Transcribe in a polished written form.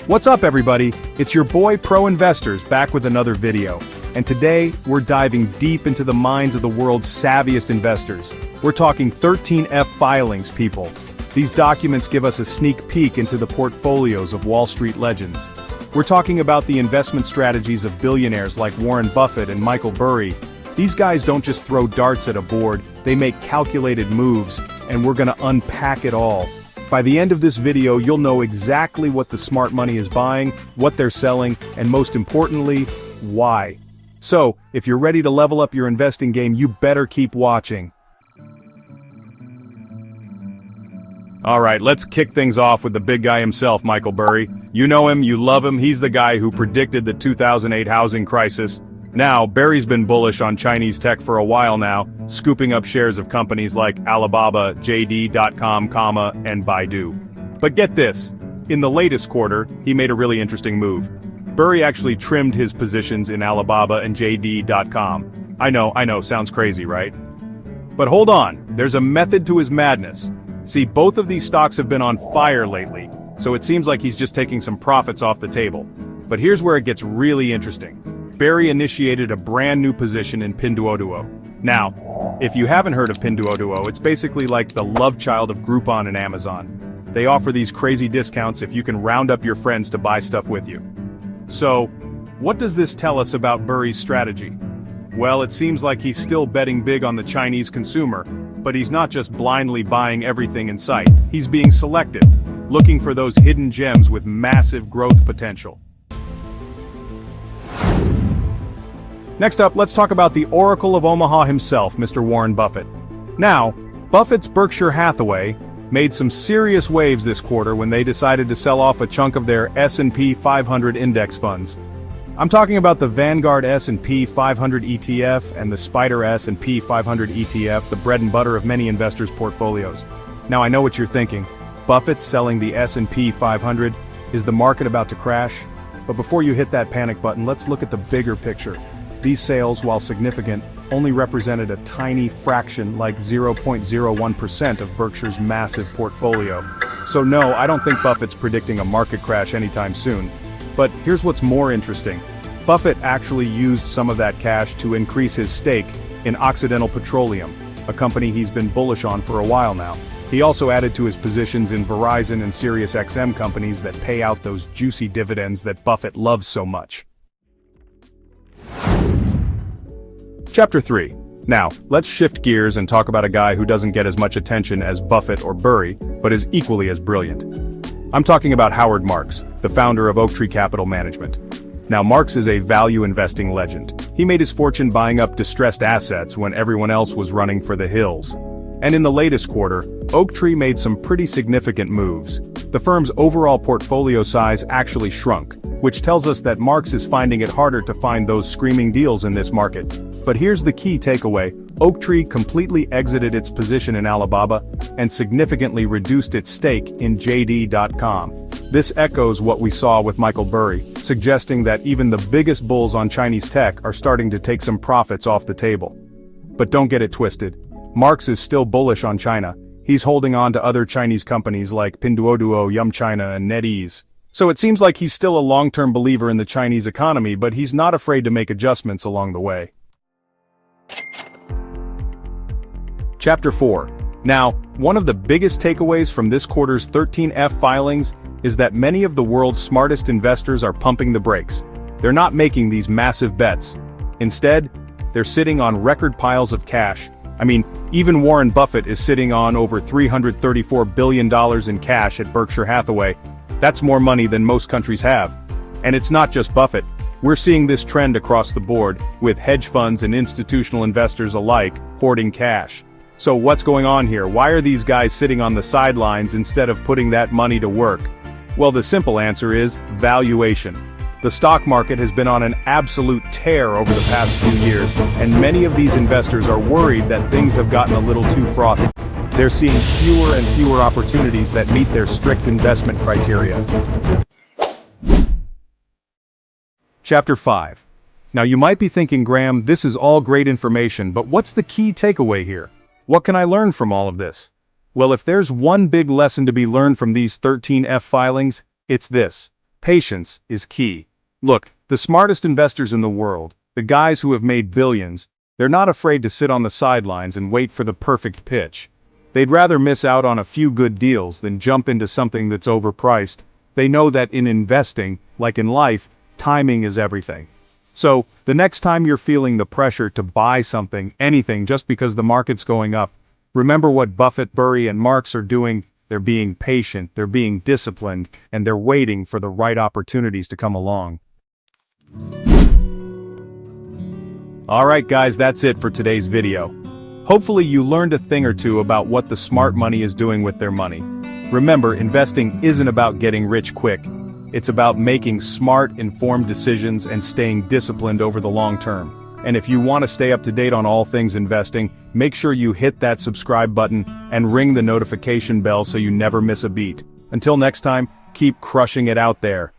What's up everybody, it's your boy Pro Investors back with another video. And today, we're diving deep into the minds of the world's savviest investors. We're talking 13F filings, people. These documents give us a sneak peek into the portfolios of Wall Street legends. We're talking about the investment strategies of billionaires like Warren Buffett and Michael Burry. These guys don't just throw darts at a board, they make calculated moves, and we're gonna unpack it all. By the end of this video, you'll know exactly what the smart money is buying, what they're selling, and most importantly, why. So, if you're ready to level up your investing game, you better keep watching. Alright, let's kick things off with the big guy himself, Michael Burry. You know him, you love him, he's the guy who predicted the 2008 housing crisis. Now, Barry's been bullish on Chinese tech for a while now, scooping up shares of companies like Alibaba, JD.com, and Baidu. But get this, in the latest quarter, he made a really interesting move. Burry actually trimmed his positions in Alibaba and JD.com. I know, sounds crazy, right? But hold on, there's a method to his madness. See, both of these stocks have been on fire lately, so it seems like he's just taking some profits off the table. But here's where it gets really interesting. Barry initiated a brand new position in Pinduoduo. Now, if you haven't heard of Pinduoduo, it's basically like the love child of Groupon and Amazon. They offer these crazy discounts if you can round up your friends to buy stuff with you. So, what does this tell us about Burry's strategy? Well, it seems like he's still betting big on the Chinese consumer, but he's not just blindly buying everything in sight. He's being selective, looking for those hidden gems with massive growth potential. Next up, let's talk about the Oracle of Omaha himself, Mr. Warren Buffett. Now, Buffett's Berkshire Hathaway made some serious waves this quarter when they decided to sell off a chunk of their S&P 500 index funds. I'm talking about the Vanguard S&P 500 ETF and the Spider S&P 500 ETF, the bread and butter of many investors' portfolios. Now I know what you're thinking. Buffett's selling the S&P 500? Is the market about to crash? But before you hit that panic button, let's look at the bigger picture. These sales, while significant, only represented a tiny fraction, like 0.01% of Berkshire's massive portfolio. So no, I don't think Buffett's predicting a market crash anytime soon. But here's what's more interesting. Buffett actually used some of that cash to increase his stake in Occidental Petroleum, a company he's been bullish on for a while now. He also added to his positions in Verizon and SiriusXM companies that pay out those juicy dividends that Buffett loves so much. Chapter 3. Now, let's shift gears and talk about a guy who doesn't get as much attention as Buffett or Burry, but is equally as brilliant. I'm talking about Howard Marks, the founder of Oaktree Capital Management. Now, Marks is a value investing legend. He made his fortune buying up distressed assets when everyone else was running for the hills. And in the latest quarter, Oaktree made some pretty significant moves. The firm's overall portfolio size actually shrunk, which tells us that Marks is finding it harder to find those screaming deals in this market. But here's the key takeaway. Oaktree completely exited its position in Alibaba and significantly reduced its stake in JD.com. This echoes what we saw with Michael Burry, suggesting that even the biggest bulls on Chinese tech are starting to take some profits off the table. But don't get it twisted. Marks is still bullish on China. He's holding on to other Chinese companies like Pinduoduo, Yum China, and NetEase. So it seems like he's still a long-term believer in the Chinese economy, but he's not afraid to make adjustments along the way. Chapter 4. Now, one of the biggest takeaways from this quarter's 13F filings is that many of the world's smartest investors are pumping the brakes. They're not making these massive bets. Instead, they're sitting on record piles of cash. I mean, even Warren Buffett is sitting on over $334 billion in cash at Berkshire Hathaway. That's more money than most countries have. And it's not just Buffett. We're seeing this trend across the board, with hedge funds and institutional investors alike hoarding cash. So what's going on here? Why are these guys sitting on the sidelines instead of putting that money to work? Well, the simple answer is valuation. The stock market has been on an absolute tear over the past few years, and many of these investors are worried that things have gotten a little too frothy. They're seeing fewer and fewer opportunities that meet their strict investment criteria. Chapter 5. Now you might be thinking, Graham, this is all great information, but what's the key takeaway here? What can I learn from all of this? Well, if there's one big lesson to be learned from these 13F filings, it's this. Patience is key. Look, the smartest investors in the world, the guys who have made billions, they're not afraid to sit on the sidelines and wait for the perfect pitch. They'd rather miss out on a few good deals than jump into something that's overpriced. They know that in investing, like in life, timing is everything. So, the next time you're feeling the pressure to buy something, anything, just because the market's going up, remember what Buffett, Burry, and Marx are doing. They're being patient, they're being disciplined, and they're waiting for the right opportunities to come along. Alright guys, that's it for today's video. Hopefully you learned a thing or two about what the smart money is doing with their money. Remember, investing isn't about getting rich quick. It's about making smart, informed decisions and staying disciplined over the long term. And if you want to stay up to date on all things investing, make sure you hit that subscribe button and ring the notification bell so you never miss a beat. Until next time, keep crushing it out there.